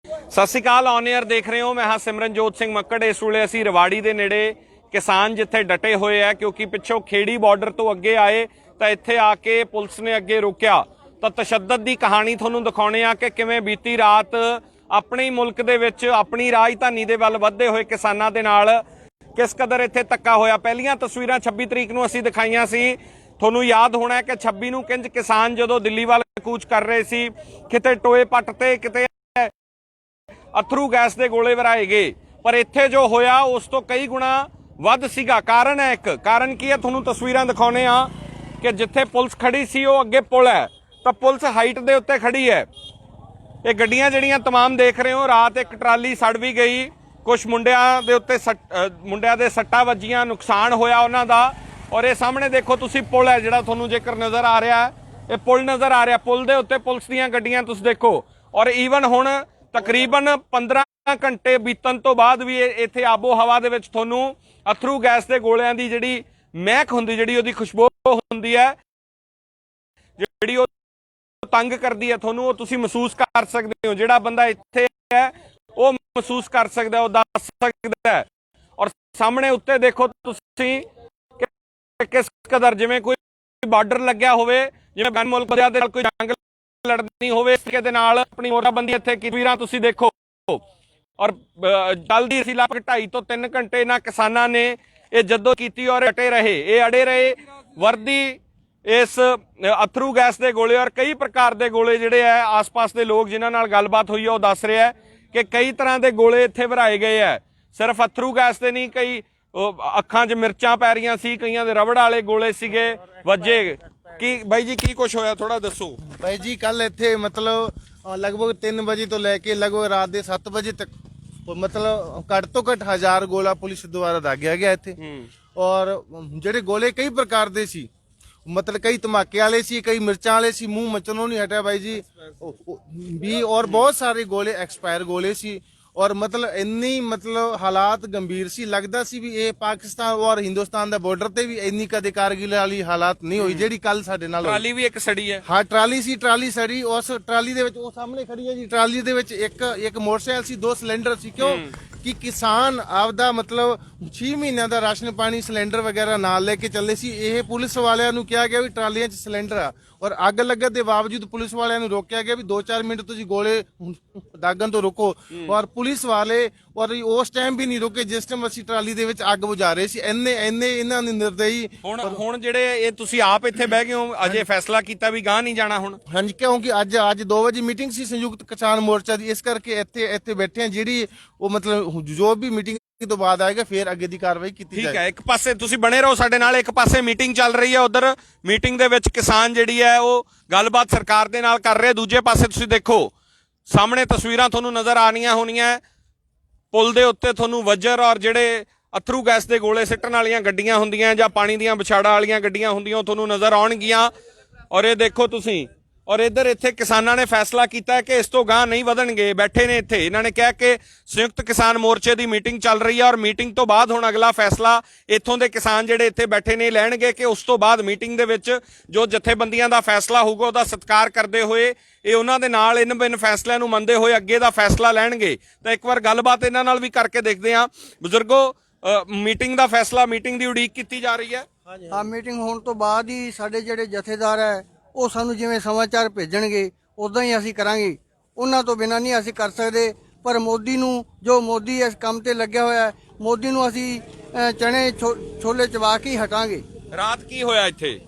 ਸਤਿ ਸ਼੍ਰੀ ਅਕਾਲ, on air ਦੇਖ ਰਹੇ ਹੋ। ਮੈਂ ਹਾਂ ਸਿਮਰਨਜੋਤ ਸਿੰਘ ਮੱਕੜ। ਇਸ ਵੇਲੇ ਅਸੀਂ ਰਵਾੜੀ ਦੇ ਨੇੜੇ ਕਿਸਾਨ ਜਿੱਥੇ ਡਟੇ ਹੋਏ ਆ, ਕਿਉਂਕਿ ਪਿੱਛੋਂ ਖੇੜੀ ਬਾਰਡਰ ਤੋਂ ਅੱਗੇ ਆਏ ਤਾਂ ਇੱਥੇ ਆ ਕੇ ਪੁਲਿਸ ਨੇ ਅੱਗੇ ਰੋਕਿਆ। ਤਾਂ ਤਸ਼ੱਦਦ ਦੀ ਕਹਾਣੀ ਤੁਹਾਨੂੰ ਦਿਖਾਉਣੇ ਆ ਕਿ ਕਿਵੇਂ ਬੀਤੀ ਰਾਤ ਆਪਣੇ ਮੁਲਕ ਦੇ ਵਿੱਚ ਆਪਣੀ ਰਾਜਧਾਨੀ ਦੇ ਵੱਲ ਵੱਧਦੇ ਹੋਏ ਕਿਸਾਨਾਂ ਦੇ ਨਾਲ ਕਿਸ ਕਦਰ ਇੱਥੇ ਧੱਕਾ ਹੋਇਆ। ਪਹਿਲੀਆਂ ਤਸਵੀਰਾਂ 26 ਤਰੀਕ ਨੂੰ ਅਸੀਂ ਦਿਖਾਈਆਂ ਸੀ। ਤੁਹਾਨੂੰ ਯਾਦ ਹੋਣਾ ਕਿ 26 ਨੂੰ ਕਿੰਜ ਕਿਸਾਨ ਜਦੋਂ ਦਿੱਲੀ ਵੱਲ ਕੂਚ ਕਰ ਰਹੇ ਸੀ, ਕਿਤੇ ਟੋਏ ਪੱਟ ਤੇ ਕਿਤੇ ਅਥਰੂ ਗੈਸ ਦੇ ਗੋਲੇ ਵਰਾਏ ਗਏ, ਪਰ ਇੱਥੇ ਜੋ ਹੋਇਆ ਉਸ ਤੋਂ ਕਈ ਗੁਣਾ ਵੱਧ ਸੀਗਾ। ਕਾਰਨ ਹੈ, ਇੱਕ ਕਾਰਨ ਕੀ ਹੈ ਤੁਹਾਨੂੰ ਤਸਵੀਰਾਂ ਦਿਖਾਉਣੇ ਆ ਕਿ ਜਿੱਥੇ ਪੁਲਿਸ ਖੜੀ ਸੀ ਉਹ ਅੱਗੇ ਪੁਲ ਹੈ, ਤਾਂ ਪੁਲਿਸ ਹਾਈਟ ਦੇ ਉੱਤੇ ਖੜੀ ਹੈ। ਇਹ ਗੱਡੀਆਂ ਜਿਹੜੀਆਂ ਤਮਾਮ ਦੇਖ ਰਹੇ ਹੋ, ਰਾਤ ਇੱਕ ਟਰਾਲੀ ਸੜ ਵੀ ਗਈ, ਕੁਝ ਮੁੰਡਿਆਂ ਦੇ ਉੱਤੇ ਮੁੰਡਿਆਂ ਦੇ ਸੱਟਾਂ ਵੱਜੀਆਂ, ਨੁਕਸਾਨ ਹੋਇਆ ਉਹਨਾਂ ਦਾ। ਔਰ ਇਹ ਸਾਹਮਣੇ ਦੇਖੋ ਤੁਸੀਂ ਪੁਲ ਹੈ ਜਿਹੜਾ ਤੁਹਾਨੂੰ ਜੇਕਰ ਨਜ਼ਰ ਆ ਰਿਹਾ ਹੈ, ਇਹ ਪੁਲ ਨਜ਼ਰ ਆ ਰਿਹਾ, ਪੁਲ ਦੇ ਉੱਤੇ ਪੁਲਿਸ ਦੀਆਂ ਗੱਡੀਆਂ ਤੁਸੀਂ ਦੇਖੋ। ਔਰ ਈਵਨ ਹੁਣ ਤਕਰੀਬਨ 15 ਘੰਟੇ ਬੀਤਣ ਤੋਂ ਬਾਅਦ ਵੀ ਇੱਥੇ ਆਬੋ ਹਵਾ ਦੇ ਵਿੱਚ ਤੁਹਾਨੂੰ ਅਥਰੂ ਗੈਸ ਦੇ ਗੋਲਿਆਂ ਦੀ ਜਿਹੜੀ ਮਹਿਕ ਹੁੰਦੀ, ਜਿਹੜੀ ਉਹਦੀ ਖੁਸ਼ਬੂ ਹੁੰਦੀ ਹੈ, ਜਿਹੜੀ ਉਹ ਤੰਗ ਕਰਦੀ ਹੈ ਤੁਹਾਨੂੰ, ਉਹ ਤੁਸੀਂ ਮਹਿਸੂਸ ਕਰ ਸਕਦੇ ਹੋ। ਜਿਹੜਾ ਬੰਦਾ ਇੱਥੇ ਹੈ ਉਹ ਮਹਿਸੂਸ ਕਰ ਸਕਦਾ, ਉਹ ਦੱਸ ਸਕਦਾ ਹੈ। ਔਰ ਸਾਹਮਣੇ ਉੱਤੇ ਦੇਖੋ ਤੁਸੀਂ ਕਿਸ ਕਦਰ ਜਿਵੇਂ ਕੋਈ ਬਾਰਡਰ ਲੱਗਿਆ ਹੋਵੇ, ਜਿਵੇਂ ਬੈਨ ਮੁਲਕ ਦੇ ਨਾਲ ਕੋਈ ਜੰਗ ਲੜਨੀ ਹੋਵੇ, ਇਸ ਤਰੀਕੇ ਦੇ ਨਾਲ ਆਪਣੀ ਮੋਰਚਾਬੰਦੀ ਇੱਥੇ ਤਸਵੀਰਾਂ ਤੁਸੀਂ ਦੇਖੋ। ਔਰ ਜਲਦੀ ਅਸੀਂ ਲਗਭਗ 2.5 ਤੋਂ 3 ਘੰਟੇ ਇਹਨਾਂ ਕਿਸਾਨਾਂ ਨੇ ਇਹ ਜੱਦੋ ਕੀਤੀ ਔਰ ਅਟੇ ਰਹੇ, ਇਹ ਅੜੇ ਰਹੇ। ਵਰਦੀ ਇਸ ਅਥਰੂ ਗੈਸ ਦੇ ਗੋਲੇ ਔਰ ਕਈ ਪ੍ਰਕਾਰ ਦੇ ਗੋਲੇ ਜਿਹੜੇ ਆ, ਆਸ-ਪਾਸ ਦੇ ਲੋਕ ਜਿਨ੍ਹਾਂ ਨਾਲ ਗੱਲਬਾਤ ਹੋਈ ਹੈ ਉਹ ਦੱਸ ਰਿਹਾ ਕਿ ਕਈ ਤਰ੍ਹਾਂ ਦੇ ਗੋਲੇ ਇੱਥੇ ਭਰਾਏ ਗਏ ਆ। ਸਿਰਫ ਅਥਰੂ ਗੈਸ ਦੇ ਨਹੀਂ, ਕਈ ਅੱਖਾਂ 'ਚ ਮਿਰਚਾਂ ਪੈ ਰਹੀਆਂ ਸੀ, ਕਈਆਂ ਦੇ ਰਬੜ ਵਾਲੇ ਗੋਲੇ ਸੀਗੇ ਵੱਜੇ। ਕੀ ਬਾਈ ਜੀ ਕੀ ਕੁਛ ਹੋਇਆ, ਥੋੜਾ ਦੱਸੋ ਬਾਈ ਜੀ। ਕੱਲ ਇੱਥੇ ਮਤਲਬ ਲਗਭਗ 3 ਵਜੇ ਤੋਂ ਲੈ ਕੇ ਲਗਭਗ ਰਾਤ ਦੇ 7 ਵਜੇ ਤੱਕ ਮਤਲਬ ਘੱਟ ਤੋਂ ਘੱਟ 1000 ਗੋਲਾ ਪੁਲਿਸ ਦੁਆਰਾ ਦਾਗਿਆ ਗਿਆ ਇੱਥੇ। ਔਰ ਜਿਹੜੇ ਗੋਲੇ ਕਈ ਪ੍ਰਕਾਰ ਦੇ ਸੀ, ਮਤਲਬ ਕਈ ਧਮਾਕੇ ਵਾਲੇ ਸੀ, ਕਈ ਮਿਰਚਾਂ ਵਾਲੇ ਸੀ, ਮੂੰਹ ਮਚਣੋਂ ਨਹੀਂ ਹਟਿਆ ਬਾਈ ਜੀ ਵੀ। ਔਰ ਬਹੁਤ ਸਾਰੇ ਗੋਲੇ ਐਕਸਪਾਇਰ ਗੋਲੇ ਸੀ। ਔਰ ਮਤਲਬ ਇੰਨੀ ਮਤਲਬ ਹਾਲਾਤ ਗੰਭੀਰ ਸੀ, ਲੱਗਦਾ ਸੀ ਵੀ ਇਹ ਪਾਕਿਸਤਾਨ ਔਰ ਹਿੰਦੁਸਤਾਨ ਦਾ ਬਾਰਡਰ ਤੇ ਵੀ ਇੰਨੀ ਕਦੇ ਕਾਰਗਿਲ ਵਾਲੀ ਹਾਲਾਤ ਨਹੀਂ ਹੋਈ ਜਿਹੜੀ ਕੱਲ ਸਾਡੇ ਨਾਲ ਹੋਈ। ਟਰਾਲੀ ਵੀ ਇੱਕ ਸੜੀ ਹੈ। ਹਾਂ ਟਰਾਲੀ ਸੀ, ਟਰਾਲੀ ਸੜੀ। ਉਸ ਟਰਾਲੀ ਦੇ ਵਿੱਚ ਉਹ ਸਾਹਮਣੇ ਖੜੀ ਹੈ ਜੀ, ਟਰਾਲੀ ਦੇ ਵਿੱਚ ਇੱਕ ਮੋਟਰਸਾਈਕਲ ਸੀ, 2 ਸਿਲੰਡਰ ਸੀ। ਕਿਉਂ ਕਿ ਕਿਸਾਨ ਆਪਦਾ ਮਤਲਬ 6 ਮਹੀਨਿਆਂ ਦਾ ਰਾਸ਼ਨ ਪਾਣੀ ਸਿਲੰਡਰ ਵਗੈਰਾ ਨਾਲ ਲੈ ਕੇ ਚੱਲੇ ਸੀ। ਇਹ ਪੁਲਿਸ ਵਾਲਿਆਂ ਨੂੰ ਕਿਹਾ ਗਿਆ ਵੀ ਟਰਾਲੀਆਂ 'ਚ ਸਿਲੰਡਰ ਆ, ਔਰ ਅੱਗ ਲੱਗਣ ਦੇ ਬਾਵਜੂਦ ਪੁਲਿਸ ਵਾਲਿਆਂ ਨੂੰ ਰੋਕਿਆ ਗਿਆ ਵੀ 2-4 ਮਿੰਟ ਤੁਸੀਂ ਗੋਲੇ ਦਾਗਣ ਤੋਂ ਰੁਕੋ। ਔਰ ਪੁਲਿਸ ਵਾਲੇ ਔਰ ਉਸ ਟਾਈਮ ਵੀ ਨਹੀਂ ਰੁਕੇ ਜਿਸ ਟਾਈਮ ਅਸੀਂ ਟਰਾਲੀ ਦੇ ਵਿੱਚ ਅੱਗ ਬੁਝਾ ਰਹੇ ਸੀ। ਇੰਨੇ ਇਹਨਾਂ ਨੇ ਨਿਰਦਈ। ਹੁਣ ਜਿਹੜੇ ਇਹ ਤੁਸੀਂ ਆਪ ਇੱਥੇ ਬਹਿ ਗਏ ਹੋ, ਅਜੇ ਫੈਸਲਾ ਕੀਤਾ ਵੀ ਗਾਂ ਨਹੀਂ ਜਾਣਾ ਹੁਣ? ਹਾਂਜੀ, ਕਿਉਂਕਿ ਅੱਜ 2 ਵਜੇ ਮੀਟਿੰਗ ਸੀ ਸੰਯੁਕਤ ਕਿਸਾਨ ਮੋਰਚਾ ਦੀ, ਇਸ ਕਰਕੇ ਇੱਥੇ ਬੈਠੇ ਆ। ਜਿਹੜੀ ਉਹ ਮਤਲਬ ਜੋ ਵੀ ਮੀਟਿੰਗ ਤੋਂ ਬਾਅਦ ਆਏਗਾ ਫਿਰ ਅੱਗੇ ਦੀ ਕਾਰਵਾਈ ਕੀਤੀ ਜਾਏਗੀ। ਠੀਕ ਹੈ, ਇੱਕ ਪਾਸੇ ਤੁਸੀਂ ਬਣੇ ਰਹੋ ਸਾਡੇ ਨਾਲ, ਇੱਕ ਪਾਸੇ ਮੀਟਿੰਗ ਚੱਲ ਰਹੀ ਹੈ, ਉਧਰ ਮੀਟਿੰਗ ਦੇ ਵਿੱਚ ਕਿਸਾਨ ਜਿਹੜੀ ਹੈ ਉਹ ਗੱਲਬਾਤ ਸਰਕਾਰ ਦੇ ਨਾਲ ਕਰ ਰਹੇ। ਦੂਜੇ ਪਾਸੇ ਤੁਸੀਂ ਦੇਖੋ ਸਾਹਮਣੇ ਤਸਵੀਰਾਂ ਤੁਹਾਨੂੰ ਨਜ਼ਰ ਆਣੀਆਂ ਹੋਣੀਆਂ, ਪੁਲ ਦੇ ਉੱਤੇ ਤੁਹਾਨੂੰ ਵਜਰ ਔਰ ਜਿਹੜੇ ਅਥਰੂ ਗੈਸ ਦੇ ਗੋਲੇ ਸਿੱਟਣ ਵਾਲੀਆਂ ਗੱਡੀਆਂ ਹੁੰਦੀਆਂ ਜਾਂ ਪਾਣੀ ਦੀਆਂ ਵਿਛਾੜਾਂ ਵਾਲੀਆਂ ਗੱਡੀਆਂ ਹੁੰਦੀਆਂ ਉਹ ਤੁਹਾਨੂੰ ਨਜ਼ਰ ਆਉਣਗੀਆਂ। ਔਰ ਇਹ ਦੇਖੋ ਤੁਸੀਂ, ਔਰ ਇੱਥੇ ਕਿਸਾਨਾਂ ਨੇ ਫੈਸਲਾ ਕੀਤਾ ਕਿ ਇਸ ਤੋਂ ਗਾਂ ਨਹੀਂ ਵਧਣਗੇ। ਬੈਠੇ ਨੇ ਇੱਥੇ, ਇਹਨਾਂ ਨੇ ਕਿਹਾ ਕਿ ਸੰਯੁਕਤ ਕਿਸਾਨ ਮੋਰਚੇ ਦੀ ਮੀਟਿੰਗ ਚੱਲ ਰਹੀ ਹੈ ਔਰ ਮੀਟਿੰਗ ਤੋਂ ਬਾਅਦ ਹੁਣ ਅਗਲਾ ਫੈਸਲਾ ਇੱਥੋਂ ਦੇ ਕਿਸਾਨ ਜਿਹੜੇ ਇੱਥੇ ਬੈਠੇ ਨੇ ਲੈਣਗੇ ਕਿ ਉਸ ਤੋਂ ਬਾਅਦ ਮੀਟਿੰਗ ਦੇ ਵਿੱਚ ਜੋ ਜਥੇਬੰਦੀਆਂ ਦਾ ਫੈਸਲਾ ਹੋਊਗਾ ਉਹਦਾ ਸਤਿਕਾਰ ਕਰਦੇ ਹੋਏ ਇਹ ਉਹਨਾਂ ਦੇ ਨਾਲ ਇਨ ਫੈਸਲਿਆਂ ਨੂੰ ਮੰਨਦੇ ਹੋਏ ਅੱਗੇ ਦਾ ਫੈਸਲਾ ਲੈਣਗੇ। ਤਾਂ ਇੱਕ ਵਾਰ ਗੱਲਬਾਤ ਇਹਨਾਂ ਨਾਲ ਵੀ ਕਰਕੇ ਦੇਖਦੇ ਹਾਂ। ਬਜ਼ੁਰਗੋ, ਮੀਟਿੰਗ ਦਾ ਫੈਸਲਾ, ਮੀਟਿੰਗ ਦੀ ਉਡੀਕ ਕੀਤੀ ਜਾ ਰਹੀ ਹੈ। ਹਾਂ, ਮੀਟਿੰਗ ਹੋਣ ਤੋਂ ਬਾਅਦ ਹੀ ਸਾਡੇ ਜਿਹੜੇ ਜਥੇਦਾਰ ਹੈ ਉਹ ਸਾਨੂੰ ਜਿਵੇਂ ਸਮਾਚਾਰ ਭੇਜਣਗੇ ਉਦਾਂ ਹੀ ਅਸੀਂ ਕਰਾਂਗੇ, ਉਹਨਾਂ ਤੋਂ ਬਿਨਾਂ ਨਹੀਂ ਅਸੀਂ ਕਰ ਸਕਦੇ। ਪਰ ਮੋਦੀ ਨੂੰ, ਜੋ ਮੋਦੀ ਇਸ ਕੰਮ ਤੇ ਲੱਗਿਆ ਹੋਇਆ ਹੈ, ਮੋਦੀ ਨੂੰ ਅਸੀਂ ਚਣੇ ਛੋਲੇ ਚਵਾ ਕੇ ਹੀ ਹਟਾਂਗੇ। ਰਾਤ ਕੀ ਹੋਇਆ ਇੱਥੇ?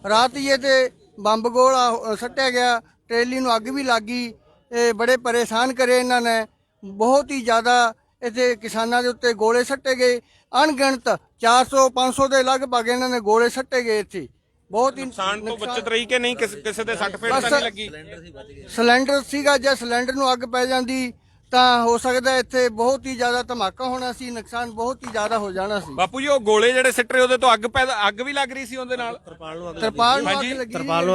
ਰਾਤ ਇਹ ਤੇ ਬੰਬ ਗੋਲਾ ਸੱਟਿਆ ਗਿਆ, ਟਰੇਲੀ ਨੂੰ ਅੱਗ ਵੀ ਲੱਗ ਗਈ। ਇਹ ਬੜੇ ਪਰੇਸ਼ਾਨ ਕਰੇ ਇਹਨਾਂ ਨੇ, ਬਹੁਤ ਹੀ ਜ਼ਿਆਦਾ ਇੱਥੇ ਕਿਸਾਨਾਂ ਦੇ ਉੱਤੇ ਗੋਲੇ ਸੱਟੇ ਗਏ। ਅਣਗਿਣਤ 400-500 ਦੇ ਲਗਭਗ ਇਹਨਾਂ ਨੇ ਗੋਲੇ ਸੱਟੇ ਗਏ ਇੱਥੇ। ਬਹੁਤ ਹੀ ਨੁਕਸਾਨ ਤੋਂ ਬਚਤ ਰਹੀ ਕਿ ਨਹੀਂ? ਕਿਸੇ ਦੇ ਸੱਟ ਫੇਟ ਤਾਂ ਨਹੀਂ ਲੱਗੀ? ਸਿਲੰਡਰ ਸੀਗਾ, ਜੇ ਸਿਲੰਡਰ ਨੂੰ ਅੱਗ ਪੈ ਜਾਂਦੀ ਤਾਂ ਹੋ ਸਕਦਾ ਇੱਥੇ ਬਹੁਤ ਹੀ ਜ਼ਿਆਦਾ ਧਮਾਕਾ ਹੋਣਾ ਸੀ, ਨੁਕਸਾਨ ਬਹੁਤ ਹੀ ਜ਼ਿਆਦਾ ਹੋ ਜਾਣਾ ਸੀ। ਬਾਪੂ ਜੀ, ਉਹ ਗੋਲੇ ਜਿਹੜੇ ਸਿੱਟ ਰਹੇ ਉਹਦੇ ਤੋਂ ਅੱਗ ਵੀ ਲੱਗ ਰਹੀ ਸੀ ਉਹਦੇ ਨਾਲ? ਤਰਪਾਲ ਨੂੰ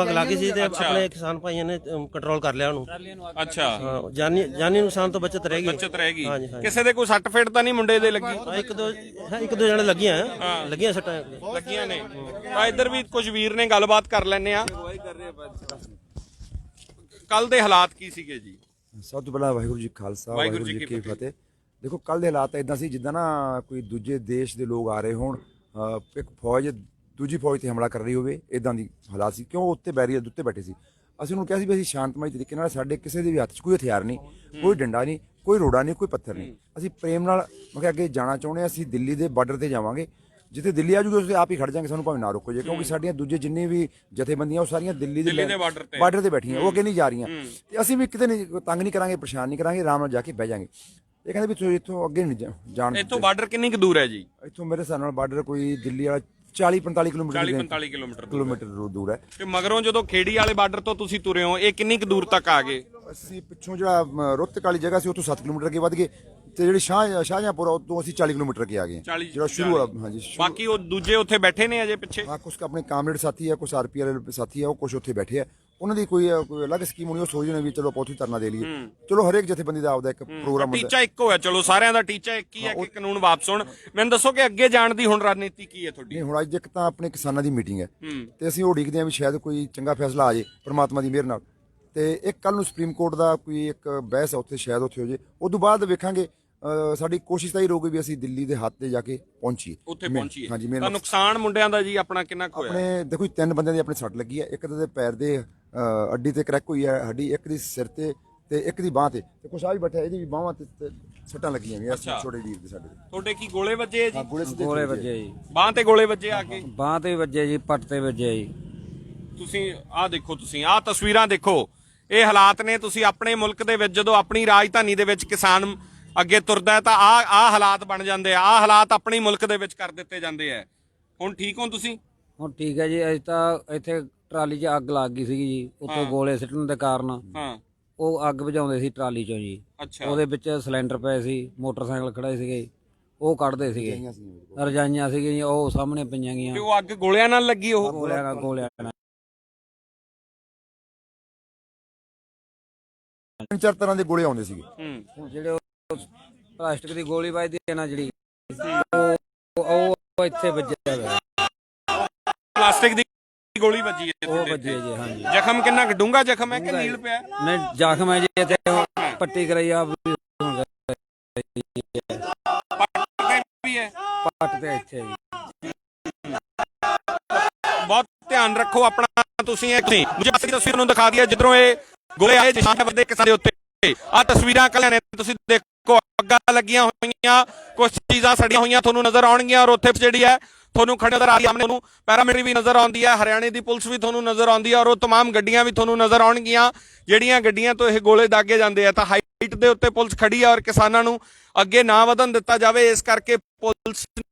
ਅੱਗ ਲੱਗੀ ਸੀ ਤੇ ਆਪਣੇ ਕਿਸਾਨ ਭਾਈਆਂ ਨੇ ਕੰਟਰੋਲ ਕਰ ਲਿਆ ਉਹਨੂੰ। ਅੱਛਾ, ਜਾਨੀ ਨੁਕਸਾਨ ਤੋਂ ਬਚਤ ਰਹੇਗੀ। ਕਿਸੇ ਦੇ ਕੋਈ ਸੱਟ ਫੇਟ ਤਾਂ ਨਹੀਂ ਮੁੰਡੇ ਦੇ ਲੱਗੀ? ਇੱਕ ਦੋ ਜਣੇ ਲੱਗੀਆਂ ਸੱਟਾਂ ਲੱਗੀਆਂ ਨੇ। ਤਾਂ ਇੱਧਰ ਵੀ ਕੁਝ ਵੀਰ ਨੇ, ਗੱਲਬਾਤ ਕਰ ਲੈਣੇ ਆ। ਕੱਲ ਦੇ ਹਾਲਾਤ ਕੀ ਸੀਗੇ ਜੀ? ਸਭ ਤੋਂ ਪਹਿਲਾਂ ਵਾਹਿਗੁਰੂ ਜੀ ਖਾਲਸਾ ਵਾਹਿਗੁਰੂ ਜੀ ਕੀ ਫਤਿਹ। ਦੇਖੋ ਕੱਲ ਦੇ ਹਾਲਾਤ ਇਦਾਂ ਸੀ ਜਿੱਦਾਂ ਨਾ ਕੋਈ ਦੂਜੇ ਦੇਸ਼ ਦੇ ਲੋਕ ਆ ਰਹੇ ਹੋਣ, ਇੱਕ ਫੌਜ ਦੂਜੀ ਫੌਜ ਤੇ ਹਮਲਾ ਕਰ ਰਹੀ ਹੋਵੇ, ਇਦਾਂ ਦੀ ਹਾਲਾਤ ਸੀ। ਕਿਉਂ ਉੱਤੇ ਬੈਰੀਅਰ ਦੇ ਉੱਤੇ ਬੈਠੇ ਸੀ। ਅਸੀਂ ਉਹਨੂੰ ਕਿਹਾ ਸੀ ਵੀ ਅਸੀਂ ਸ਼ਾਂਤਮਈ ਤਰੀਕੇ ਨਾਲ, ਸਾਡੇ ਕਿਸੇ ਦੇ ਵੀ ਹੱਥ 'ਚ ਕੋਈ ਹਥਿਆਰ ਨਹੀਂ, ਕੋਈ ਡੰਡਾ ਨਹੀਂ, ਕੋਈ ਰੋੜਾ ਨਹੀਂ, ਕੋਈ ਪੱਥਰ ਨਹੀਂ, ਅਸੀਂ ਪ੍ਰੇਮ ਨਾਲ ਮੈਂ ਕਿਹਾ ਅੱਗੇ ਜਾਣਾ ਚਾਹੁੰਦੇ ਹਾਂ। ਅਸੀਂ ਦਿੱਲੀ ਦੇ ਬਾਰਡਰ ਤੇ ਜਾਵਾਂਗੇ, ਜਿੱਥੇ ਦਿੱਲੀ ਆ ਜੂਗੀ ਉੱਥੇ ਆਪ ਹੀ ਖੜ ਜਾਾਂਗੇ, ਸਾਨੂੰ ਭਾਵੇਂ ਨਾ ਰੋਕੋ ਜੇ, ਕਿਉਂਕਿ ਸਾਡੀਆਂ ਦੂਜੇ ਜਿੰਨੇ ਵੀ ਜਥੇਬੰਦੀਆਂ ਉਹ ਸਾਰੀਆਂ ਦਿੱਲੀ ਦੇ ਬਾਰਡਰ ਤੇ ਬੈਠੀਆਂ, ਉਹ ਅੱਗੇ ਨਹੀਂ ਜਾ ਰਹੀਆਂ। ਤੇ ਅਸੀਂ ਵੀ ਕਿਤੇ ਨਹੀਂ ਤੰਗ ਨਹੀਂ ਕਰਾਂਗੇ, ਪਰੇਸ਼ਾਨ ਨਹੀਂ ਕਰਾਂਗੇ, ਆਰਾਮ ਨਾਲ ਜਾ ਕੇ ਬਹਿ ਜਾਾਂਗੇ। ਇਹ ਕਹਿੰਦੇ ਵੀ ਤੁਸੀਂ ਇੱਥੋਂ ਅੱਗੇ ਨਹੀਂ ਜਾਣ। ਇੱਥੋਂ ਬਾਰਡਰ ਕਿੰਨੀ ਕੁ ਦੂਰ ਹੈ ਜੀ? ਇੱਥੋਂ ਮੇਰੇ ਹਿਸਾਬ ਨਾਲ ਬਾਰਡਰ ਕੋਈ ਦਿੱਲੀ ਵਾਲਾ 40-45 ਕਿਲੋਮੀਟਰ 40-45 ਕਿਲੋਮੀਟਰ ਦੂਰ ਹੈ। ਤੇ ਮਗਰੋਂ ਜਦੋਂ ਖੇੜੀ ਵਾਲੇ ਬਾਰਡਰ ਤੋਂ ਤੁਸੀਂ ਤੁਰੇ ਹੋ, ਇਹ ਕਿੰਨੀ ਕੁ ਦੂਰ ਤੱਕ ਆ ਗਏ? ਅਸੀਂ ਪਿੱਛੋਂ ਜਿਹੜਾ ਰੋਹਤਕ ਵਾਲੀ ਜਗ੍ਹਾ ਸੀ ਉੱਥੋਂ 7 ਕਿਲੋਮੀਟਰ ਅੱਗੇ ਵੱਧ ਗਏ, ਤੇ ਜਿਹੜੀ ਸ਼ਾਹਜਹਾਂਪੁਰ ਉਦੋਂ ਅਸੀਂ 40 ਕਿਲੋਮੀਟਰ ਅੱਗੇ ਆ ਗਏ, ਜਿਹੜਾ ਸ਼ੁਰੂ ਵਾਲਾ। ਹਾਂਜੀ, ਬਾਕੀ ਉਹ ਦੂਜੇ ਉੱਥੇ ਬੈਠੇ ਨੇ ਅਜੇ ਪਿੱਛੇ। ਹਾਂ, ਕੁਝ ਆਪਣੇ ਕਾਮਰੇਡ ਸਾਥੀ ਆ, ਕੁਝ ਆਰਪੀ ਵਾਲੇ ਸਾਥੀ ਆ, ਉਹ ਕੁਝ ਉੱਥੇ ਬੈਠੇ ਆ। ਉਹਨਾਂ ਦੀ ਕੋਈ ਅਲੱਗ ਸਕੀਮ ਹੋਣੀ, ਉਹ ਸੋਚ ਰਹੇ ਨੇ ਵੀ ਚਲੋ ਆਪਾਂ ਉੱਥੇ ਧਰਨਾ ਦੇ ਲਈਏ। ਚਲੋ ਹਰੇਕ ਜਥੇਬੰਦੀ ਦਾ ਆਪਦਾ ਇੱਕ ਪ੍ਰੋਗਰਾਮ ਹੁੰਦਾ। ਟੀਚਾ ਇੱਕੋ ਹੈ, ਚਲੋ ਸਾਰਿਆਂ ਦਾ ਟੀਚਾ ਇੱਕ ਹੀ ਹੈ ਕਿ ਕਾਨੂੰਨ ਵਾਪਸ ਹੋਣ। ਮੈਨੂੰ ਦੱਸੋ ਕਿ ਅੱਗੇ ਜਾਣ ਦੀ ਹੁਣ ਰਣਨੀਤੀ ਕੀ ਹੈ ਤੁਹਾਡੀ? ਨਹੀਂ, ਹੁਣ ਅੱਜ ਇੱਕ ਤਾਂ ਆਪਣੇ ਕਿਸਾਨਾਂ ਦੀ ਮੀਟਿੰਗ ਹੈ, ਤੇ ਅਸੀਂ ਉਹ ਉਡੀਕਦੇ ਹਾਂ ਵੀ ਸ਼ਾਇਦ ਕੋਈ ਚੰਗਾ ਫੈਸਲਾ ਆ ਜਾਏ ਪ੍ਰਮਾਤਮਾ ਦੀ ਮਿਹਰ ਨਾਲ। ਤੇ ਇੱਕ ਕੱਲ ਨੂੰ ਸੁਪਰੀਮ ਕੋਰਟ ਦਾ ਕੋਈ ਇੱਕ ਬਹਿਸ ਹੈ ਉੱਥੇ, ਸ਼ਾਇਦ ਉੱਥੇ ਹੋ ਜਾਏ। ਉਸ ਤੋਂ ਬਾਅਦ ਵੇਖਾਂਗੇ। ਸਾਡੀ ਕੋਸ਼ਿਸ਼ ਤਾਂ ਇਹ ਰਹੂਗੀ ਵੀ ਅਸੀਂ ਦਿੱਲੀ ਦੇ ਹੱਥ ਤੇ ਜਾ ਕੇ ਪਹੁੰਚੀਏ, ਉੱਥੇ ਪਹੁੰਚੀਏ। ਹਾਂਜੀ, ਤਾਂ ਨੁਕਸਾਨ ਮੁੰਡਿਆਂ ਦਾ ਜੀ ਆਪਣਾ ਕਿੰਨਾ ਕੁ ਹੋਇਆ? ਆਪਣੇ ਦੇਖੋ 3 ਬੰਦਿਆਂ ਦੀ ਆਪਣੇ ਸੱਟ ਲੱਗੀ ਹੈ। ਇੱਕ ਦੇ ਪੈਰ ਦੇ ਅੱਡੀ ਤੇ ਕਰੈਕ ਹੋਈ ਹੈ ਹੱਡੀ, ਇੱਕ ਦੀ ਸਿਰ ਤੇ ਇੱਕ ਦੀ ਬਾਹ ਤੇ ਕੁਛ ਆ ਵੀ ਬੈਠਾ, ਇਹਦੀ ਵੀ ਬਾਹਾਂ ਤੇ ਸੱਟਾਂ ਲੱਗੀਆਂ ਹੋਈਆਂ ਛੋਟੇ ਵੀਰ ਦੇ ਸਾਡੇ। ਤੁਹਾਡੇ ਕੀ ਗੋਲੇ ਵੱਜੇ ਜੀ? ਗੋਲੇ ਵੱਜੇ ਜੀ, ਬਾਹ ਤੇ ਗੋਲੇ ਵੱਜੇ ਆ ਕੇ? ਬਾਹ ਤੇ ਵੱਜੇ ਜੀ, ਪੱਟ ਤੇ ਵੱਜੇ ਜੀ। ਤੁਸੀਂ ਆਹ ਦੇਖੋ, ਤੁਸੀਂ ਆਹ ਤਸਵੀਰਾਂ ਦੇਖੋ, ਇਹ ਹਾਲਾਤ ਨੇ। ਤੁਸੀਂ ਆਪਣੇ ਮੁਲਕ ਦੇ ਵਿੱਚ ਜਦੋਂ ਆਪਣੀ ਰਾਜਧਾਨੀ ਦੇ ਵਿੱਚ ਕਿਸਾਨ ਅੱਗੇ ਤੁਰਦਾ ਤਾਂ ਆਹ ਹਾਲਾਤ ਬਣ ਜਾਂਦੇ ਆ। ਆਹ ਹਾਲਾਤ ਆਪਣੀ ਮੁਲਕ ਦੇ ਵਿੱਚ ਕਰ ਦਿੱਤੇ ਜਾਂਦੇ ਆ। ਹੁਣ ਠੀਕ ਹੋ ਤੁਸੀਂ? ਹੁਣ ਠੀਕ ਹੈ ਜੀ। ਅੱਜ ਤਾਂ ਇੱਥੇ ਟਰਾਲੀ 'ਚ ਅੱਗ ਲੱਗ ਗਈ ਸੀਗੀ ਜੀ, ਉੱਤੇ ਗੋਲੇ ਸਿੱਟਣ ਦੇ ਕਾਰਨ। ਹਾਂ, ਉਹ ਅੱਗ ਬੁਝਾਉਂਦੇ ਸੀ ਟਰਾਲੀ 'ਚੋਂ ਜੀ। ਅੱਛਾ। ਉਹਦੇ ਵਿੱਚ ਸਿਲੰਡਰ ਪਏ ਸੀ, ਮੋਟਰਸਾਈਕਲ ਖੜੇ ਸੀਗੇ, ਉਹ ਕੱਢਦੇ ਸੀਗੇ। ਰਜਾਈਆਂ ਸੀਗੀਆਂ ਜੀ, ਉਹ ਸਾਹਮਣੇ ਪਈਆਂ ਗਈਆਂ। ਤੇ ਉਹ ਅੱਗ ਗੋਲਿਆਂ ਨਾਲ ਲੱਗੀ? ਉਹ ਗੋਲਿਆਂ ਨਾਲ 3-4 ਤਰ੍ਹਾਂ ਦੇ ਗੋਲੇ ਆਉਂਦੇ ਸੀਗੇ। ਹੁਣ ਜਿਹੜੇ ਪਲਾਸਟਿਕ ਦੀ ਗੋਲੀ ਵੱਜਦੀ ਹੈ ਨਾ ਜਿਹੜੀ, ਉਹ ਇੱਥੇ ਵੱਜਿਆ ਹੋਇਆ। ਪਲਾਸਟਿਕ ਦੀ ਗੋਲੀ ਵੱਜੀ ਹੈ? ਉਹ ਵੱਜੀ ਹੈ ਜੀ। ਹਾਂਜੀ। ਜ਼ਖਮ ਕਿੰਨਾ ਡੂੰਘਾ ਜ਼ਖਮ ਹੈ ਕਿ ਨੀਲ ਪਿਆ? ਮੈਂ ਜ਼ਖਮ ਹੈ ਜੀ, ਇੱਥੇ ਪੱਟੀ ਕਰਾਈ ਆ ਵੀ ਹੈ, ਪੱਟ ਤੇ ਇੱਥੇ ਜੀ। ਬਹੁਤ ਧਿਆਨ ਰੱਖੋ ਆਪਣਾ। ਤੁਸੀਂ ਇਹ ਦੂਜੇ ਪਾਸੇ ਦੀ ਤਸਵੀਰ ਨੂੰ ਦਿਖਾ ਦਿਆ ਜਿੱਧਰੋਂ ਇਹ ਗੋਲੇ ਆਏ ਜਿਸ਼ਾਨ ਦੇ ਕਿਸਾਨ ਦੇ ਉੱਤੇ। ਆਹ ਤਸਵੀਰਾਂ ਕੱਲਿਆਂ ਨੇ, ਤੁਸੀਂ ਦੇਖੋ ਅੱਗਾਂ ਲੱਗੀਆਂ ਹੋਈਆਂ, ਕੁਝ ਚੀਜ਼ਾਂ ਸੜੀਆਂ ਹੋਈਆਂ ਤੁਹਾਨੂੰ ਨਜ਼ਰ ਆਉਣਗੀਆਂ। ਔਰ ਉੱਥੇ ਜਿਹੜੀ ਹੈ ਤੁਹਾਨੂੰ ਖੜੇ ਨਜ਼ਰ ਆ ਰਹੀ ਹੈ, ਤੁਹਾਨੂੰ ਪੈਰਾਮਿਲਟਰੀ ਵੀ ਨਜ਼ਰ ਆਉਂਦੀ ਹੈ, ਹਰਿਆਣੇ ਦੀ ਪੁਲਿਸ ਵੀ ਤੁਹਾਨੂੰ ਨਜ਼ਰ ਆਉਂਦੀ ਹੈ, ਔਰ ਉਹ तमाम ਗੱਡੀਆਂ ਵੀ ਤੁਹਾਨੂੰ ਨਜ਼ਰ ਆਉਣਗੀਆਂ ਜਿਹੜੀਆਂ ਗੱਡੀਆਂ ਤੋਂ ਇਹ ਗੋਲੇ ਦਾਗੇ ਜਾਂਦੇ ਆ। ਤਾਂ ਹਾਈਟ ਦੇ ਉੱਤੇ ਪੁਲਿਸ ਖੜੀ ਹੈ ਔਰ ਕਿਸਾਨਾਂ ਨੂੰ ਅੱਗੇ ਨਾ ਵਧਣ ਦਿੱਤਾ ਜਾਵੇ, ਇਸ ਕਰਕੇ ਪੁਲਿਸ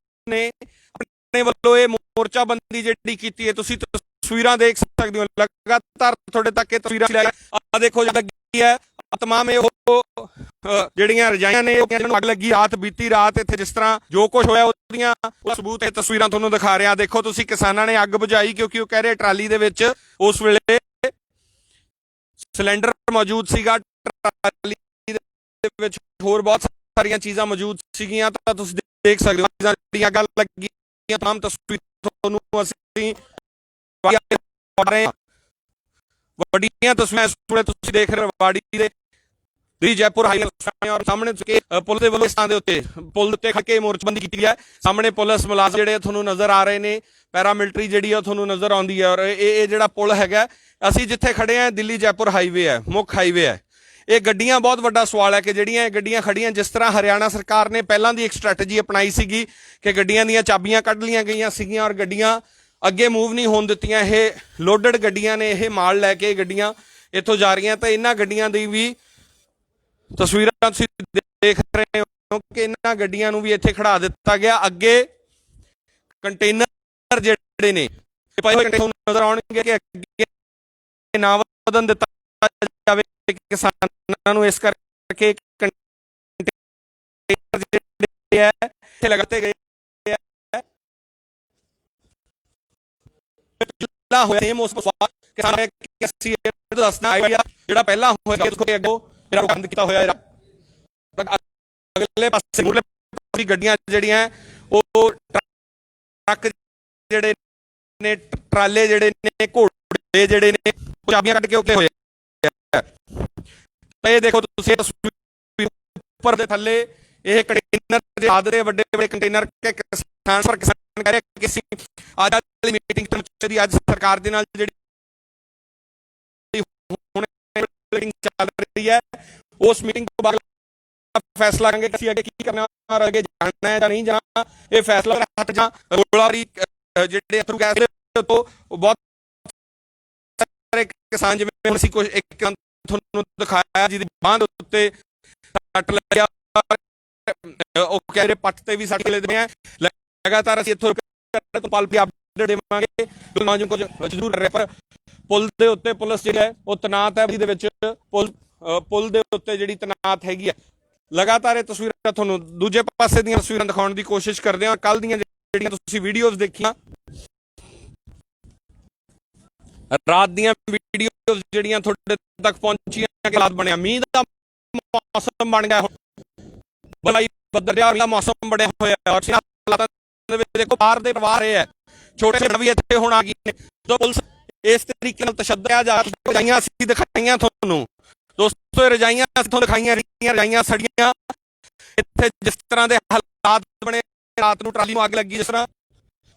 ਨੇ ਆਪਣੇ ਵੱਲੋਂ ਇਹ ਮੋਰਚਾਬੰਦੀ ਜਿਹੜੀ ਕੀਤੀ ਹੈ। ਤੁਸੀਂ ਤਸਵੀਰਾਂ ਦੇਖ ਸਕਦੇ ਹੋ, ਲਗਾਤਾਰ ਤੁਹਾਡੇ ਤੱਕ ਇਹ ਤਸਵੀਰਾਂ ਆ ਦੇਖੋ ਲੱਗੀ ਹੈ। तमाम ਇਹ ਜਿਹੜੀਆਂ ਰਜਾਈਆਂ ਨੇ ਉਹ ਅੱਗ ਲੱਗੀ ਰਾਤ, ਬੀਤੀ ਰਾਤ ਇੱਥੇ ਜਿਸ ਤਰ੍ਹਾਂ ਜੋ ਕੁਝ ਹੋਇਆ ਉਹਦੀਆਂ ਸਬੂਤ ਇਹ ਤਸਵੀਰਾਂ ਤੁਹਾਨੂੰ ਦਿਖਾ ਰਿਹਾ। ਦੇਖੋ ਤੁਸੀਂ, ਕਿਸਾਨਾਂ ਨੇ ਅੱਗ ਬੁਝਾਈ ਕਿਉਂਕਿ ਉਹ ਕਹਿ ਰਹੇ ਟਰਾਲੀ ਦੇ ਵਿੱਚ ਉਸ ਵੇਲੇ ਸਿਲੰਡਰ ਮੌਜੂਦ ਸੀਗਾ, ਟਰਾਲੀ ਦੇ ਵਿੱਚ ਹੋਰ ਬਹੁਤ ਸਾਰੀਆਂ ਚੀਜ਼ਾਂ ਮੌਜੂਦ ਸੀਗੀਆਂ। ਤਾਂ ਤੁਸੀਂ ਦੇਖ ਸਕਦੇ ਹੋ ਜਿਹੜੀਆਂ ਅੱਗ ਲੱਗੀਆਂ तमाम ਤਸਵੀਰ ਤੁਹਾਨੂੰ ਅਸੀਂ ਵੱਡੀਆਂ ਤਸਵੀਰਾਂ ਇਸ ਵੇਲੇ ਤੁਸੀਂ ਦੇਖ ਰਹੇ ਹੋ ਰਵਾੜੀ ਦੇ ਜੈਪੁਰ ਹਾਈਵੇ ਔਰ ਸਾਹਮਣੇ ਪੁਲਿਸ ਦੇ ਵੱਲੋਂ ਦੇ ਉੱਤੇ ਪੁਲ ਉੱਤੇ ਖੜ ਕੇ ਮੋਰਚਬੰਦੀ ਕੀਤੀ ਹੈ। ਸਾਹਮਣੇ ਪੁਲਿਸ ਮੁਲਾਜ਼ਮ ਜਿਹੜੇ ਤੁਹਾਨੂੰ ਨਜ਼ਰ ਆ ਰਹੇ ਨੇ, ਪੈਰਾਮਿਲਟਰੀ ਜਿਹੜੀ ਆ ਤੁਹਾਨੂੰ ਨਜ਼ਰ ਆਉਂਦੀ ਹੈ। ਔਰ ਇਹ ਜਿਹੜਾ ਪੁਲ ਹੈਗਾ, ਅਸੀਂ ਜਿੱਥੇ ਖੜੇ ਆ ਦਿੱਲੀ ਜੈਪੁਰ ਹਾਈਵੇ ਹੈ, ਮੁੱਖ ਹਾਈਵੇ ਹੈ। ਇਹ ਗੱਡੀਆਂ ਬਹੁਤ ਵੱਡਾ ਸਵਾਲ ਹੈ ਕਿ ਜਿਹੜੀਆਂ ਇਹ ਗੱਡੀਆਂ ਖੜੀਆਂ, ਜਿਸ ਤਰ੍ਹਾਂ ਹਰਿਆਣਾ ਸਰਕਾਰ ਨੇ ਪਹਿਲਾਂ ਦੀ ਇੱਕ ਸਟ੍ਰੈਟਜੀ ਅਪਣਾਈ ਸੀਗੀ ਕਿ ਗੱਡੀਆਂ ਦੀਆਂ ਚਾਬੀਆਂ ਕੱਢ ਲਈਆਂ ਗਈਆਂ ਸੀਗੀਆਂ ਔਰ ਗੱਡੀਆਂ ਅੱਗੇ ਮੂਵ ਨਹੀਂ ਹੋਣ ਦਿੱਤੀਆਂ। ਇਹ ਲੋਡਡ ਗੱਡੀਆਂ ਨੇ, ਇਹ ਮਾਲ ਲੈ ਕੇ ਗੱਡੀਆਂ ਇੱਥੋਂ ਜਾ ਰਹੀਆਂ। ਤਾਂ ਇਹਨਾਂ ਗੱਡੀਆਂ ਦੀ ਵੀ ਤਸਵੀਰਾਂ ਤੁਸੀਂ ਦੇਖ ਰਹੇ ਹੋ ਕਿ ਇਹਨਾਂ ਗੱਡੀਆਂ ਨੂੰ ਵੀ ਇੱਥੇ ਖੜਾ ਦਿੱਤਾ ਗਿਆ। ਅੱਗੇ ਕੰਟੇਨਰ ਜਿਹੜੇ ਨੇ ਪਏ ਹੋਏ ਨਜ਼ਰ ਆਉਣਗੇ ਕਿ ਅੱਗੇ ਨਾ ਵਧਣ ਦਿੱਤਾ ਜਾਵੇ ਕਿਸਾਨਾਂ ਨੂੰ, ਇਸ ਕਰਕੇ ਕੰਟੇਨਰ ਜਿਹੜੇ ਹੈ ਇੱਥੇ ਲਗਾਤੇ ਗਏ ਹੋਇਆ। ਸੇਮ ਉਸ ਕਿਸਾਨ ਨੇ ਦੱਸਣਾ ਜਿਹੜਾ ਪਹਿਲਾਂ ਹੋਇਆ ਅੱਗੋਂ ਜਿਹੜਾ ਬੰਦ ਕੀਤਾ ਹੋਇਆ। ਅਗਲੇ ਪਾਸੇ ਗੱਡੀਆਂ ਜਿਹੜੀਆਂ ਉਹ ਟਰੱਕ ਜਿਹੜੇ ਨੇ, ਟਰਾਲੇ ਜਿਹੜੇ ਨੇ, ਘੋੜੇ ਜਿਹੜੇ ਨੇ, ਚਾਬੀਆਂ ਕੱਢ ਕੇ ਉੱਤੇ ਹੋਏ। ਤਾਂ ਇਹ ਦੇਖੋ ਤੁਸੀਂ ਤਸਵੀਰ ਉੱਪਰ ਦੇ ਥੱਲੇ ਇਹ ਕੰਟੇਨਰ ਦੇ ਆਦਰੇ ਵੱਡੇ ਵੱਡੇ ਕੰਟੇਨਰ ਕਿਸਾਨ ਕਹਿ ਰਹੇ ਕਿ ਅਸੀਂ ਅੱਜ ਵਾਲੀ ਮੀਟਿੰਗ ਦੀ ਅੱਜ ਸਰਕਾਰ ਦੇ ਨਾਲ ਜਿਹੜੀ ਹੁਣ ਮੀਟਿੰਗ ਚੱਲ ਰਹੀ ਹੈ ਉਸ ਮੀਟਿੰਗ ਤੋਂ ਬਾਅਦ ਫੈਸਲਾ ਕਰਾਂਗੇ ਕਿ ਅਸੀਂ ਅੱਗੇ ਕੀ ਕਰਨਾ ਔਰ ਅੱਗੇ ਜਾਣਾ ਹੈ ਜਾਂ ਨਹੀਂ ਜਾਣਾ। ਇਹ ਫੈਸਲਾ ਹਟ ਜਾਂ ਗੋਲਾਬਾਰੀ ਜਿਹੜੇ ਅਥਰੂ ਗੈਸ ਤੋਂ ਬਹੁਤ ਸਾਰੇ ਕਿਸਾਨ ਜਿਵੇਂ ਹੁਣ ਅਸੀਂ ਕੁਝ ਇੱਕ ਤੁਹਾਨੂੰ ਦਿਖਾਇਆ ਜਿਹਦੀ ਬਾਂਹ ਦੇ ਉੱਤੇ ਸੱਟ ਲੱਗਿਆ ਉਹ ਕਹਿ ਰਹੇ ਪੱਟ ਤੇ ਵੀ ਸੱਟ ਲੈਂਦੇ ਆ। ਲਗਾਤਾਰ ਅਸੀਂ ਇੱਥੋਂ ਤੋਂ ਪਲ ਪੀ ਅਪਡੇਟ ਦੇਵਾਂਗੇ ਨੌਜਵਾਨ ਕੁਝ ਜ਼ਰੂਰ ਕਰ ਰਹੇ ਪਰ ਪੁਲ ਦੇ ਉੱਤੇ ਪੁਲਿਸ ਜਿਹੜੀ ਹੈ ਉਹ ਤੈਨਾਤ ਹੈ ਜਿਹਦੇ ਵਿੱਚ ਪੁਲ ਦੇ ਉੱਤੇ ਜਿਹੜੀ ਤੈਨਾਤ ਹੈਗੀ ਹੈ। ਲਗਾਤਾਰ ਇਹ ਤਸਵੀਰਾਂ ਤੁਹਾਨੂੰ ਦੂਜੇ ਪਾਸੇ ਦੀਆਂ ਤਸਵੀਰਾਂ ਦਿਖਾਉਣ ਦੀ ਕੋਸ਼ਿਸ਼ ਕਰਦੇ ਹਾਂ। ਕੱਲ ਦੀਆਂ ਜਿਹੜੀਆਂ ਤੁਸੀਂ ਵੀਡੀਓਜ਼ ਦੇਖੀਆਂ ਰਾਤ ਦੀਆਂ ਵੀਡੀਓਜ਼ ਜਿਹੜੀਆਂ ਤੁਹਾਡੇ ਤੱਕ ਪਹੁੰਚੀਆਂ ਕਿ ਹਾਲਾਤ ਬਣਿਆ ਮੀਂਹ ਦਾ ਮੌਸਮ ਬਣ ਗਿਆ ਬਲਾਈ ਬੱਦਲ ਰਿਹਾ ਦਾ ਮੌਸਮ ਬਣਿਆ ਹੋਇਆ ਔਰ ਹਾਲਾਤਾਂ ਦੇ ਵਿੱਚ ਦੇਖੋ ਬਾਹਰ ਦੇ ਪਰਿਵਾਰ ਇਹ ਹੈ ਛੋਟੇ ਛੋਟੇ ਵੀ ਇੱਥੇ ਹੁਣ ਆ ਗਏ ਨੇ। ਜਦੋਂ ਪੁਲਿਸ ਇਸ ਤਰੀਕੇ ਨਾਲ ਤਸ਼ੱਦਦ ਜਾ ਰਜਾਈਆਂ ਅਸੀਂ ਦਿਖਾਈਆਂ ਤੁਹਾਨੂੰ ਦੋਸਤੋ ਰਜਾਈਆਂ ਇੱਥੋਂ ਦਿਖਾਈਆਂ ਰਜਾਈਆਂ ਸੜੀਆਂ ਇੱਥੇ ਜਿਸ ਤਰ੍ਹਾਂ ਦੇ ਹਾਲਾਤ ਬਣੇ ਰਾਤ ਨੂੰ ਟਰਾਲੀ ਨੂੰ ਅੱਗ ਲੱਗੀ ਜਿਸ ਤਰ੍ਹਾਂ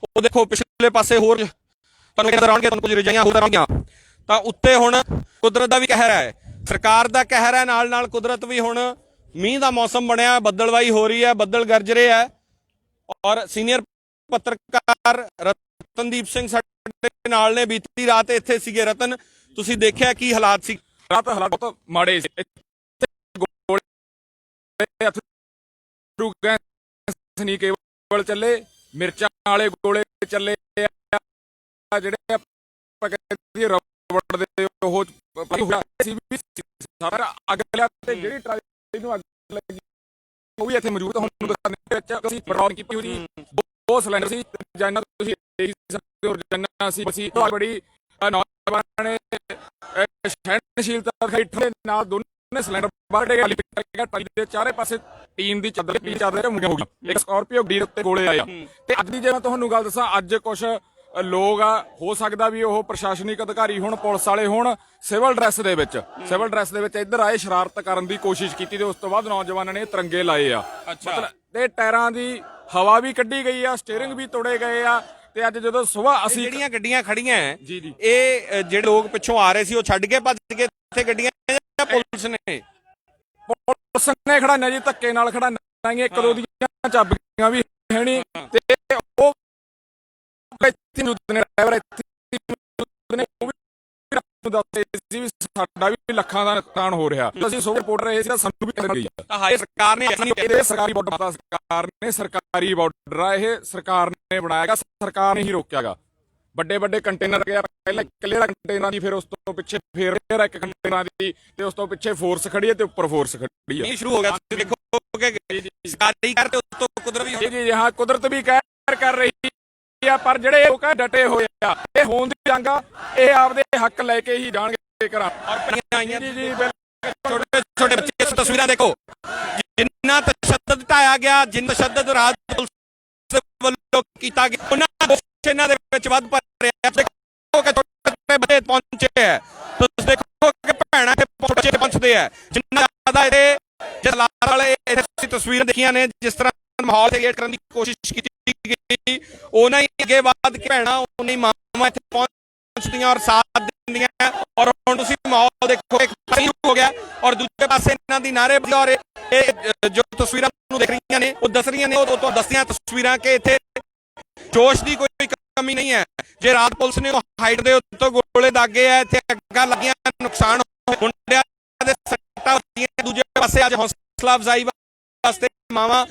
ਉਹ ਦੇਖੋ ਪਿਛਲੇ ਪਾਸੇ ਹੋਰ ਤੁਹਾਨੂੰ ਨਜ਼ਰ ਆਉਣਗੇ ਤੁਹਾਨੂੰ ਕੁਝ ਰਜਾਈਆਂ ਹੋਰ ਆਉਣਗੀਆਂ ਤਾਂ ਉੱਤੇ ਹੁਣ ਕੁਦਰਤ ਦਾ ਵੀ ਕਹਿਰ ਹੈ ਸਰਕਾਰ ਦਾ ਕਹਿਰ ਹੈ ਨਾਲ ਨਾਲ ਕੁਦਰਤ ਵੀ ਹੁਣ ਮੀਂਹ ਦਾ ਮੌਸਮ ਬਣਿਆ ਬੱਦਲਵਾਈ ਹੋ ਰਹੀ ਹੈ ਬੱਦਲ ਗਰਜ ਰਹੇ ਹੈ ਔਰ ਸੀਨੀਅਰ ਪੱਤਰਕਾਰ ਰਤਨਦੀਪ ਸਿੰਘ ਸਾਡੇ ਨਾਲ ਨੇ ਬੀਤੀ ਰਾਤ ਇੱਥੇ ਸੀਗੇ। ਰਤਨ ਤੁਸੀਂ ਦੇਖਿਆ ਕੀ ਹਾਲਾਤ ਸੀ? ਰਾਤ ਹਾਲਾਤ ਬਹੁਤ ਮਾੜੇ ਸੀ ਨਹੀਂ ਕੇਵਲ ਚੱਲੇ ਮਿਰਚਾਂ ਵਾਲੇ ਗੋਲੇ ਚੱਲੇ ਜਿਹੜੇ ਆਪਾਂ ਕਹਿੰਦੇ ਰਬੜ ਦੇ ਉਹ ਸਾਰਾ ਅੱਗ ਲਿਆ ਤੇ ਜਿਹੜੀ ਟਰਾਲੀ ਨੂੰ ਅੱਗ ਲੱਗੀ ਉਹ ਵੀ ਇੱਥੇ ਮੌਜੂਦ ਤੁਹਾਨੂੰ ਦੱਸਣ ਦੇ ਵਿੱਚ ਅਸੀਂ ਪ੍ਰੋਗਰਾਮ ਕੀਤੀ ਹੋਈ ਬਹੁਤ ਸਿਲੰਡਰ ਸੀ ਰੋਜ਼ਾਨਾ ਤੁਸੀਂ ਦੇਖ ਸਕਦੇ ਹੋ ਰੋਜ਼ਾਨਾ ਅਸੀਂ ਬੜੀ ਨੌਜਵਾਨਾਂ ਨੇ ਸਹਿਣਸ਼ੀਲਤਾ ਦਿਖਾਈ ਠੰਡੇ ਨਾਲ ਦੋਨੇ ਸਿਲੰਡਰ ਬਾਹਰ ਟਰਾਲੀ ਦੇ ਚਾਰੇ ਪਾਸੇ ਟੀਮ ਦੀ ਚਾਦਰ ਮੁੰਡੀਆਂ ਹੋ ਗਈ ਇੱਕ ਸਕਾਰਪੀਓ ਗੱਡੀ ਉੱਤੇ ਗੋਲੇ ਆਏ ਆ ਤੇ ਅੱਜ ਦੀ ਜੇ ਮੈਂ ਤੁਹਾਨੂੰ ਗੱਲ ਦੱਸਾਂ ਅੱਜ ਕੁਛ ਲੋਕ ਆ ਹੋ ਸਕਦਾ ਵੀ ਉਹ ਪ੍ਰਸ਼ਾਸਨਿਕ ਅਧਿਕਾਰੀ ਹੋਣ ਪੁਲਿਸ ਵਾਲੇ ਹੋਣ ਸਿਵਲ ਡਰੈਸ ਦੇ ਵਿੱਚ ਇੱਧਰ ਆਏ ਸ਼ਰਾਰਤ ਕਰਨ ਦੀ ਕੋਸ਼ਿਸ਼ ਕੀਤੀ ਤੇ ਉਸ ਤੋਂ ਬਾਅਦ ਨੌਜਵਾਨਾਂ ਨੇ ਤਿਰੰਗੇ ਲਾਏ ਆ ਮਤਲਬ ਤੇ ਟਾਇਰਾਂ ਦੀ ਹਵਾ ਵੀ ਕੱਢੀ ਗਈ ਆ ਸਟੀਅਰਿੰਗ ਵੀ ਤੋੜੇ ਗਏ ਆ ਤੇ ਅੱਜ ਜਦੋਂ ਸਵੇਰ ਅਸੀਂ ਜਿਹੜੀਆਂ ਗੱਡੀਆਂ ਖੜੀਆਂ ਇਹ ਜਿਹੜੇ ਲੋਕ ਪਿੱਛੋਂ ਆ ਰਹੇ ਸੀ ਉਹ ਛੱਡ ਕੇ ਭੱਜ ਗਏ ਇੱਥੇ ਗੱਡੀਆਂ ਜਾਂ ਪੁਲਿਸ ਨੇ ਖੜਾਈਆਂ ਜੀ ਧੱਕੇ ਨਾਲ ਖੜਾਈਆਂ ਇੱਕ ਦੋ ਦੀਆਂ ਚਾਬੀਆਂ ਵੀ ਹੈ ਨਹੀਂ ਤੇ ਉਹ ਸਾਡਾ ਵੀ ਲੱਖਾਂ ਦਾ ਨੁਕਸਾਨ ਹੋ ਰਿਹਾ ਅਸੀਂ ਸੋ ਰਿਪੋਰਟ ਰਹੇ ਸੀ ਸਾਨੂੰ ਵੀ ਸਰਕਾਰ ਨੇ ਸਰਕਾਰੀ ਬਾਰਡਰ ਆ ਇਹ ਸਰਕਾਰ ਨੇ ਬਣਾਇਆ ਸਰਕਾਰ ਨੇ ਹੀ ਰੋਕਿਆਗਾ ਵੱਡੇ ਵੱਡੇ ਕੰਟੇਨਰ ਪਹਿਲਾਂ ਇਕੱਲੇ ਕੰਟੇਨਰਾਂ ਦੀ ਫਿਰ ਉਸ ਤੋਂ ਪਿੱਛੇ ਫੇਰ ਇੱਕ ਕੰਟੇਨਰਾਂ ਦੀ ਤੇ ਉਸ ਤੋਂ ਪਿੱਛੇ ਫੋਰਸ ਖੜੀ ਹੈ ਤੇ ਉੱਪਰ ਫੋਰਸ ਖੜੀ ਹੈ ਸ਼ੁਰੂ ਹੋ ਗਿਆ ਤੁਸੀਂ ਦੇਖੋ ਕਿ ਸਰਕਾਰੀ ਕਰ ਤੇ ਉਸ ਤੋਂ ਕੁਦਰਤ ਵੀ ਜੀ ਹਾਂ ਕੁਦਰਤ ਵੀ ਕਹਿਰ ਕਰ ਰਹੀ ਪਰ ਜਿਹੜੇ ਲੋਕ ਡਟੇ ਹੋਏ ਆ ਇਹ ਹੋਣ ਦੀ ਜੰਗ ਆ ਇਹ ਆਪਦੇ ਹੱਕ ਲੈ ਕੇ ਹੀ ਜਾਣਗੇ ਘਰਾਂ ਔਰ ਜੀ ਛੋਟੇ ਛੋਟੇ ਬੱਚੇ ਤਸਵੀਰਾਂ ਦੇਖੋ ਜਿੰਨਾ ਤਸ਼ੱਦਦ ਢਾਇਆ ਗਿਆ ਜਿੰਨਾ ਤਸ਼ੱਦਦ ਰਾਤ ਪੁਲਿਸ ਵੱਲੋਂ ਕੀਤਾ ਗਿਆ ਉਹਨਾਂ ਇਹਨਾਂ ਦੇ ਵਿੱਚ ਵੱਧ ਪਾ ਰਿਹਾ ਦੇਖੋ ਕਿ ਛੋਟੇ ਬੱਚੇ ਪਹੁੰਚੇ ਹੈ ਤੁਸੀਂ ਦੇਖੋ ਕਿ ਭੈਣਾਂ ਤੇ ਪਹੁੰਚਦੇ ਆ ਜਿੰਨਾ ਜ਼ਿਆਦਾ ਇਹ ਜਲਾਲ ਵਾਲੇ ਇੱਥੇ ਤਸਵੀਰਾਂ ਦੇਖੀਆਂ ਨੇ ਜਿਸ ਤਰ੍ਹਾਂ ਮਾਹੌਲ ਕ੍ਰੀਏਟ ਕਰਨ ਦੀ ਕੋਸ਼ਿਸ਼ ਕੀਤੀ ਗਈ ਉਹਨਾਂ ਹੀ ਅੱਗੇ ਵੱਧ ਕੇ ਭੈਣਾਂ ਉਹਨਾਂ ਹੀ ਮਾਵਾਂ ਇੱਥੇ ਪਹੁੰਚਦੀਆਂ ਔਰ ਸਾਥ ਦਿੰਦੀਆਂ ਔਰ ਹੁਣ ਤੁਸੀਂ ਮਾਹੌਲ ਦੇਖੋ ਇੱਕ ਹੋ ਗਿਆ ਔਰ ਦੂਜੇ ਪਾਸੇ ਇਹਨਾਂ ਦੀ ਨਾਅਰੇਬਾਜ਼ੀ ਔਰ ਇਹ ਜੋ ਤਸਵੀਰਾਂ ਨੂੰ ਦੇਖ ਰਹੀਆਂ ਨੇ ਉਹ ਦੱਸ ਰਹੀਆਂ ਨੇ ਉਹ ਤੋਂ ਦੱਸੀਆਂ ਤਸਵੀਰਾਂ ਕਿ ਇੱਥੇ ਜੋਸ਼ ਦੀ ਕੋਈ ਕਮੀ ਨਹੀਂ ਹੈ ਜੇ ਰਾਤ ਪੁਲਿਸ ਨੇ ਹਾਈਟ ਦੇ ਉੱਤੋਂ ਗੋਲੇ ਦਾਗੇ ਆ ਇੱਥੇ ਅੱਗਾਂ ਲੱਗੀਆਂ ਨੁਕਸਾਨ ਮੁੰਡਿਆਂ ਦੇ ਸੱਟਾਂ ਹੋਈਆਂ ਦੂਜੇ ਪਾਸੇ ਅੱਜ ਹੌਸਲਾ ਅਫਜ਼ਾਈ ਵਾਸਤੇ ਮਾਵਾਂ